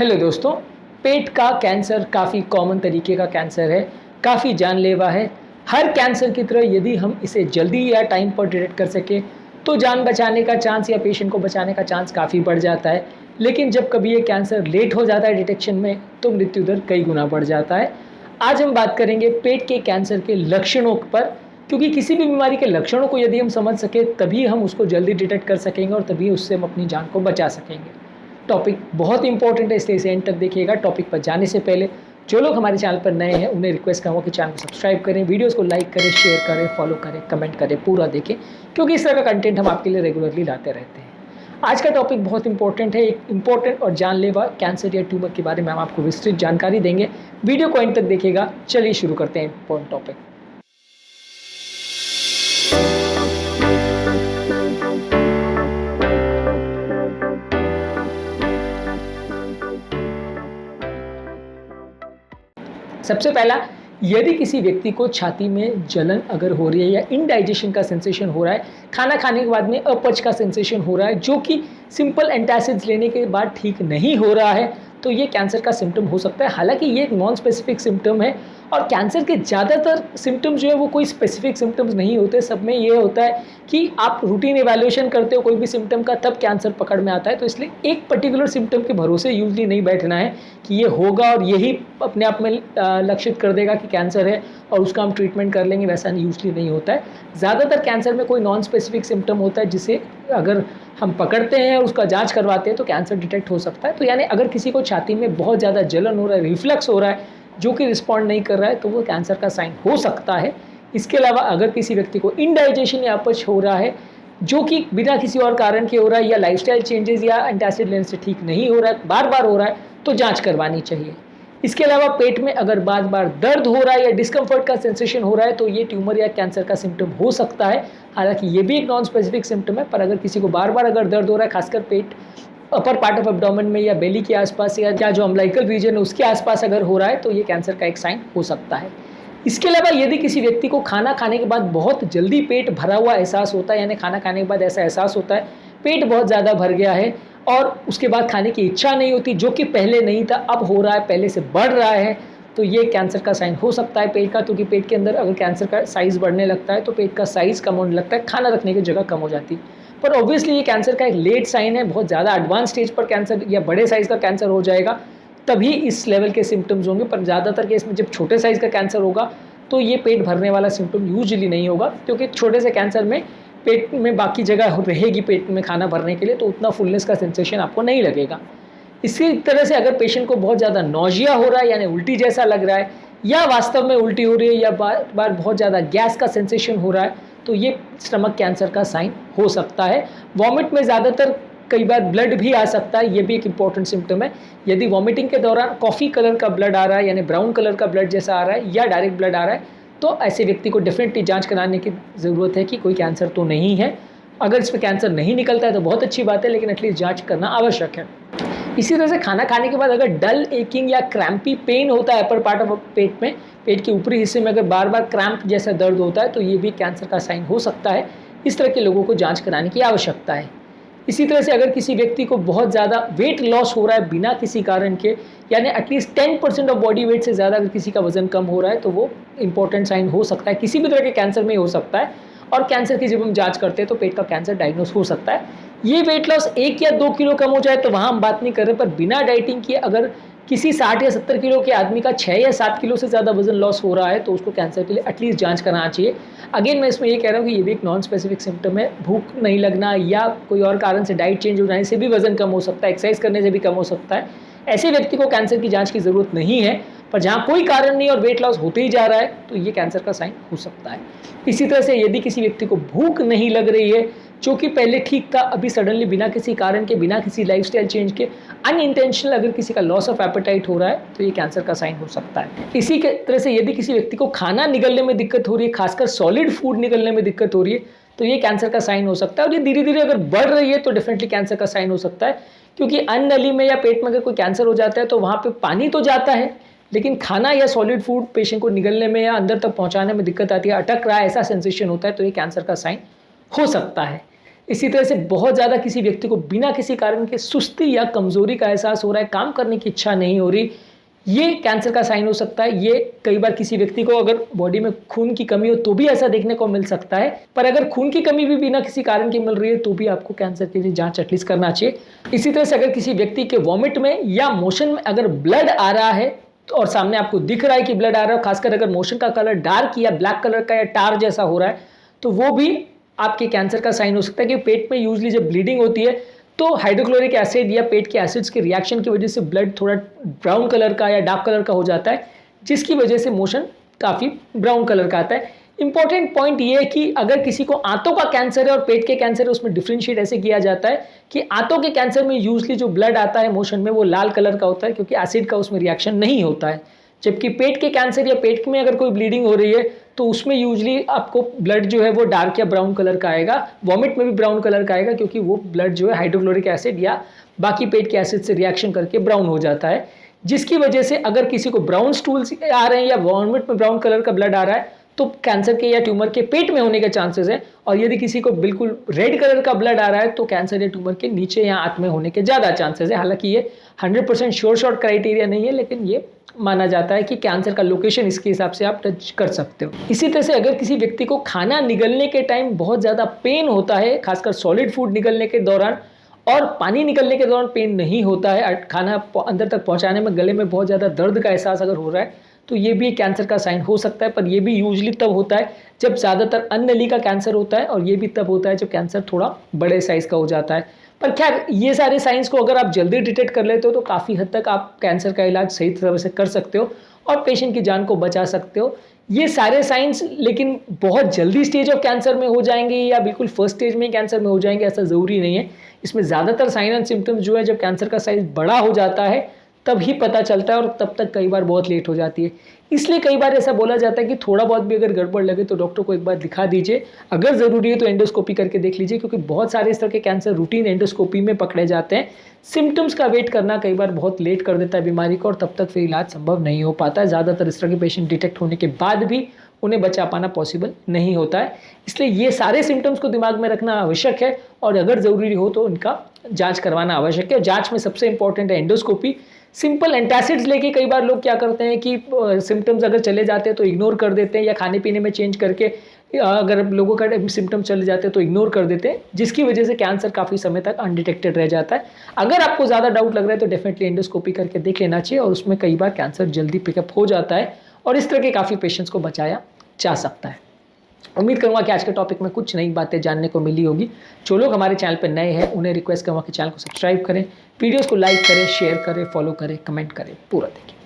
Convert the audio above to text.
Hello दोस्तों, पेट का cancer काफ़ी कॉमन तरीके का कैंसर है, काफ़ी जानलेवा है। हर कैंसर की तरह यदि हम इसे जल्दी या टाइम पर डिटेक्ट कर सकें तो जान बचाने का चांस या पेशेंट को बचाने का चांस काफ़ी बढ़ जाता है। लेकिन जब कभी ये कैंसर लेट हो जाता है डिटेक्शन में तो मृत्यु दर कई गुना बढ़ जाता है। आज हम बात करेंगे पेट के कैंसर के लक्षणों पर, क्योंकि किसी भी बीमारी के लक्षणों को यदि हम समझ सकें तभी हम उसको जल्दी डिटेक्ट कर सकेंगे और तभी उससे हम अपनी जान को बचा सकेंगे। टॉपिक बहुत इंपॉर्टेंट है, इसलिए इसे एंड तक देखिएगा। टॉपिक पर जाने से पहले जो लोग हमारे चैनल पर नए हैं उन्हें रिक्वेस्ट करूँगा कि चैनल को सब्सक्राइब करें, वीडियोस को लाइक करें, शेयर करें, फॉलो करें, कमेंट करें, पूरा देखें, क्योंकि इस तरह का कंटेंट हम आपके लिए रेगुलरली लाते रहते हैं। आज का टॉपिक बहुत इंपॉर्टेंट है, एक इंपॉर्टेंट और जानलेवा कैंसर या ट्यूमर के बारे में हम आपको विस्तृत जानकारी देंगे। वीडियो को एंड तक देखिएगा। चलिए शुरू करते हैं इंपॉर्टेंट टॉपिक। सबसे पहला, यदि किसी व्यक्ति को छाती में जलन अगर हो रही है या इनडाइजेशन का सेंसेशन हो रहा है, खाना खाने के बाद में अपच का सेंसेशन हो रहा है जो कि सिंपल एंटासिड्स लेने के बाद ठीक नहीं हो रहा है, तो ये कैंसर का सिम्टम हो सकता है। हालांकि ये एक नॉन स्पेसिफिक सिम्टम है और कैंसर के ज़्यादातर सिम्टम्स जो है वो कोई स्पेसिफिक सिम्टम्स नहीं होते। सब में ये होता है कि आप रूटीन इवैल्यूएशन करते हो कोई भी सिम्टम का, तब कैंसर पकड़ में आता है। तो इसलिए एक पर्टिकुलर सिम्टम के भरोसे यूजली नहीं बैठना है कि ये होगा और यही अपने आप में लक्षित कर देगा कि कैंसर है और उसका हम ट्रीटमेंट कर लेंगे, वैसा यूजली नहीं होता है। ज़्यादातर कैंसर में कोई नॉन स्पेसिफिक सिम्टम होता है जिसे अगर हम पकड़ते हैं और उसका जांच करवाते हैं तो कैंसर डिटेक्ट हो सकता है। तो यानी अगर किसी को छाती में बहुत ज़्यादा जलन हो रहा है, रिफ्लक्स हो रहा है जो कि रिस्पॉन्ड नहीं कर रहा है, तो वो कैंसर का साइन हो सकता है। इसके अलावा अगर किसी व्यक्ति को इनडाइजेशन या अपच हो रहा है जो कि बिना किसी और कारण के हो रहा है या लाइफस्टाइल चेंजेस या एंटासिड लेने से ठीक नहीं हो रहा है, बार बार हो रहा है, तो जांच करवानी चाहिए। इसके अलावा पेट में अगर बार बार दर्द हो रहा है या डिस्कम्फर्ट का सेंसेशन हो रहा है तो ये ट्यूमर या कैंसर का सिम्टम हो सकता है। हालांकि ये भी एक नॉन स्पेसिफिक सिम्टम है, पर अगर किसी को बार बार अगर दर्द हो रहा है, खासकर पेट अपर पार्ट ऑफ एब्डोमेन में या बेली के आसपास या जो अम्बिलिकल रीजन है उसके आसपास अगर हो रहा है, तो ये कैंसर का एक साइन हो सकता है। इसके अलावा यदि किसी व्यक्ति को खाना खाने के बाद बहुत जल्दी पेट भरा हुआ एहसास होता है, यानी खाना खाने के बाद ऐसा एहसास होता है पेट बहुत ज़्यादा भर गया है और उसके बाद खाने की इच्छा नहीं होती, जो कि पहले नहीं था अब हो रहा है, पहले से बढ़ रहा है, तो ये कैंसर का साइन हो सकता है पेट का। क्योंकि पेट के अंदर अगर कैंसर का साइज़ बढ़ने लगता है तो पेट का साइज़ कम होने लगता है, खाना रखने की जगह कम हो जाती है। पर ऑब्वियसली ये कैंसर का एक लेट साइन है। बहुत ज़्यादा एडवांस स्टेज पर कैंसर या बड़े साइज़ का कैंसर हो जाएगा तभी इस लेवल के सिम्टम्स होंगे, पर ज़्यादातर केस में जब छोटे साइज़ का कैंसर होगा तो ये पेट भरने वाला सिम्टम यूजुअली नहीं होगा, क्योंकि छोटे से कैंसर में पेट में बाकी जगह रहेगी पेट में खाना भरने के लिए, तो उतना फुलनेस का सेंसेशन आपको नहीं लगेगा। इसी तरह से अगर पेशेंट को बहुत ज़्यादा नौजिया हो रहा है, यानी उल्टी जैसा लग रहा है, या वास्तव में उल्टी हो रही है, या बार बार बहुत ज़्यादा गैस का सेंसेशन हो रहा है, तो ये स्टमक कैंसर का साइन हो सकता है। वॉमिट में ज़्यादातर कई बार ब्लड भी आ सकता है, ये भी एक इंपॉर्टेंट सिम्टम है। यदि वॉमिटिंग के दौरान कॉफ़ी कलर का ब्लड आ रहा है, यानी ब्राउन कलर का ब्लड जैसा आ रहा है, या डायरेक्ट ब्लड आ रहा है, तो ऐसे व्यक्ति को डेफिनेटली जांच कराने की ज़रूरत है कि कोई कैंसर तो नहीं है। अगर इसमें कैंसर नहीं निकलता है तो बहुत अच्छी बात है, लेकिन एटलीस्ट जांच करना आवश्यक है। इसी तरह से खाना खाने के बाद अगर डल एकिंग या क्रैम्पी पेन होता है अपर पार्ट ऑफ पेट में, पेट के ऊपरी हिस्से में अगर बार बार क्रैम्प जैसा दर्द होता है, तो ये भी कैंसर का साइन हो सकता है। इस तरह के लोगों को जांच कराने की आवश्यकता है। इसी तरह से अगर किसी व्यक्ति को बहुत ज़्यादा वेट लॉस हो रहा है बिना किसी कारण के, यानी एटलीस्ट 10% ऑफ बॉडी वेट से ज़्यादा अगर किसी का वजन कम हो रहा है, तो वो इंपॉर्टेंट साइन हो सकता है। किसी भी तरह के कैंसर में हो सकता है, और कैंसर की जब हम जांच करते हैं तो पेट का कैंसर डायग्नोस हो सकता है। ये वेट लॉस 1 या 2 किलो कम हो जाए तो वहाँ हम बात नहीं कर रहे, पर बिना डाइटिंग किए अगर किसी 60 या 70 किलो के आदमी का 6 या 7 किलो से ज़्यादा वजन लॉस हो रहा है, तो उसको कैंसर के लिए एटलीस्ट जांच कराना चाहिए। अगेन मैं इसमें ये कह रहा हूँ कि ये भी एक नॉन स्पेसिफिक सिम्टम है। भूख नहीं लगना या कोई और कारण से डाइट चेंज हो जाने से भी वजन कम हो सकता है, एक्सरसाइज करने से भी कम हो सकता है। ऐसे व्यक्ति को कैंसर की जांच की ज़रूरत नहीं है, पर जहाँ कोई कारण नहीं और वेट लॉस होते ही जा रहा है तो ये कैंसर का साइन हो सकता है। इसी तरह से यदि किसी व्यक्ति को भूख नहीं लग रही है, जो कि पहले ठीक था, अभी सडनली बिना किसी कारण के, बिना किसी लाइफस्टाइल चेंज के अनइंटेंशनल अगर किसी का लॉस ऑफ एपेटाइट हो रहा है, तो ये कैंसर का साइन हो सकता है। इसी के तरह से यदि किसी व्यक्ति को खाना निगलने में दिक्कत हो रही है, खासकर सॉलिड फूड निगलने में दिक्कत हो रही है, तो ये कैंसर का साइन हो सकता है। और ये धीरे धीरे अगर बढ़ रही है तो डेफिनेटली कैंसर का साइन हो सकता है, क्योंकि अन्न नली में या पेट में अगर कोई कैंसर हो जाता है तो वहाँ पे पानी तो जाता है, लेकिन खाना या सॉलिड फूड पेशेंट को निगलने में या अंदर तक पहुँचाने में दिक्कत आती है, अटक रहा है, ऐसा सेंसेशन होता है, तो ये कैंसर का साइन हो सकता है। इसी तरह से बहुत ज़्यादा किसी व्यक्ति को बिना किसी कारण के सुस्ती या कमज़ोरी का एहसास हो रहा है, काम करने की इच्छा नहीं हो रही, ये कैंसर का साइन हो सकता है। ये कई बार किसी व्यक्ति को अगर बॉडी में खून की कमी हो तो भी ऐसा देखने को मिल सकता है, पर अगर खून की कमी भी बिना किसी कारण की मिल रही है तो भी आपको कैंसर के लिए जांच एटलीस्ट करना चाहिए। इसी तरह से अगर किसी व्यक्ति के वॉमिट में या मोशन में अगर ब्लड आ रहा है और सामने आपको दिख रहा है कि ब्लड आ रहा है, खासकर अगर मोशन का कलर डार्क या ब्लैक कलर का या टार जैसा हो रहा है, तो वो भी आपके कैंसर का साइन हो सकता है। कि पेट में यूजली जब ब्लीडिंग होती है तो हाइड्रोक्लोरिक एसिड या पेट के एसिड्स के रिएक्शन की वजह से ब्लड थोड़ा ब्राउन कलर का या डार्क कलर का हो जाता है, जिसकी वजह से मोशन काफ़ी ब्राउन कलर का आता है। इंपॉर्टेंट पॉइंट ये है कि अगर किसी को आंतों का कैंसर है और पेट के कैंसर है, उसमें डिफ्रेंशिएट ऐसे किया जाता है कि आंतों के कैंसर में यूजली जो ब्लड आता है मोशन में वो लाल कलर का होता है, क्योंकि एसिड का उसमें रिएक्शन नहीं होता है। जबकि पेट के कैंसर या पेट में अगर कोई ब्लीडिंग हो रही है तो उसमें यूजली आपको ब्लड जो है वो डार्क या ब्राउन कलर का आएगा, वॉमिट में भी ब्राउन कलर का आएगा, क्योंकि वो ब्लड जो है हाइड्रोक्लोरिक एसिड या बाकी पेट के एसिड से रिएक्शन करके ब्राउन हो जाता है। जिसकी वजह से अगर किसी को ब्राउन स्टूल्स आ रहे हैं या वॉमिट में ब्राउन कलर का ब्लड आ रहा है तो कैंसर के या ट्यूमर के पेट में होने के चांसेस है। और यदि किसी को बिल्कुल रेड कलर का ब्लड आ रहा है तो कैंसर या ट्यूमर के नीचे या हाथ में होने के ज़्यादा चांसेस है। हालांकि ये 100% श्योर शॉट क्राइटेरिया नहीं है, लेकिन ये माना जाता है कि कैंसर का लोकेशन इसके हिसाब से आप टच कर सकते हो। इसी तरह से अगर किसी व्यक्ति को खाना निगलने के टाइम बहुत ज़्यादा पेन होता है, खासकर सॉलिड फूड निगलने के दौरान, और पानी निकलने के दौरान पेन नहीं होता है, खाना अंदर तक पहुंचाने में गले में बहुत ज़्यादा दर्द का एहसास अगर हो रहा है तो ये भी कैंसर का साइन हो सकता है। पर ये भी यूजली तब होता है जब ज़्यादातर अन्य नली का कैंसर होता है, और ये भी तब होता है जब कैंसर थोड़ा बड़े साइज़ का हो जाता है। पर खैर, ये सारे साइंस को अगर आप जल्दी डिटेक्ट कर लेते हो तो काफ़ी हद तक आप कैंसर का इलाज सही तरह से कर सकते हो और पेशेंट की जान को बचा सकते हो। ये सारे साइंस लेकिन बहुत जल्दी स्टेज ऑफ कैंसर में हो जाएंगे या बिल्कुल फर्स्ट स्टेज में कैंसर में हो जाएंगे, ऐसा ज़रूरी नहीं है। इसमें ज़्यादातर साइन एंड सिम्टम्स जो है जब कैंसर का साइज बड़ा हो जाता है तब ही पता चलता है, और तब तक कई बार बहुत लेट हो जाती है। इसलिए कई बार ऐसा बोला जाता है कि थोड़ा बहुत भी अगर गड़बड़ लगे तो डॉक्टर को एक बार दिखा दीजिए, अगर ज़रूरी है तो एंडोस्कोपी करके देख लीजिए, क्योंकि बहुत सारे इस तरह के कैंसर रूटीन एंडोस्कोपी में पकड़े जाते हैं। सिम्टम्स का वेट करना कई बार बहुत लेट कर देता है बीमारी को, और तब तक फिर इलाज संभव नहीं हो पाता है। ज़्यादातर इस तरह के पेशेंट डिटेक्ट होने के बाद भी उन्हें बचा पाना पॉसिबल नहीं होता है। इसलिए ये सारे सिम्टम्स को दिमाग में रखना आवश्यक है, और अगर ज़रूरी हो तो उनका जांच करवाना आवश्यक है। जांच में सबसे इंपॉर्टेंट है एंडोस्कोपी। सिंपल एंटासिड्स लेके कई बार लोग क्या करते हैं कि सिम्टम्स अगर चले जाते हैं तो इग्नोर कर देते हैं, या खाने पीने में चेंज करके अगर लोगों का सिम्टम चले जाते हैं तो इग्नोर कर देते हैं, जिसकी वजह से कैंसर काफ़ी समय तक अनडिटेक्टेड रह जाता है। अगर आपको ज़्यादा डाउट लग रहा है तो डेफिनेटली एंडोस्कोपी करके देख लेना चाहिए, और उसमें कई बार कैंसर जल्दी पिकअप हो जाता है और इस तरह के काफ़ी पेशेंट्स को बचाया जा सकता है। उम्मीद करूंगा कि आज के टॉपिक में कुछ नई बातें जानने को मिली होगी। जो लोग हमारे चैनल पर नए हैं उन्हें रिक्वेस्ट करूंगा कि चैनल को सब्सक्राइब करें, वीडियोस को लाइक करें, शेयर करें, फॉलो करें, कमेंट करें, पूरा देखें।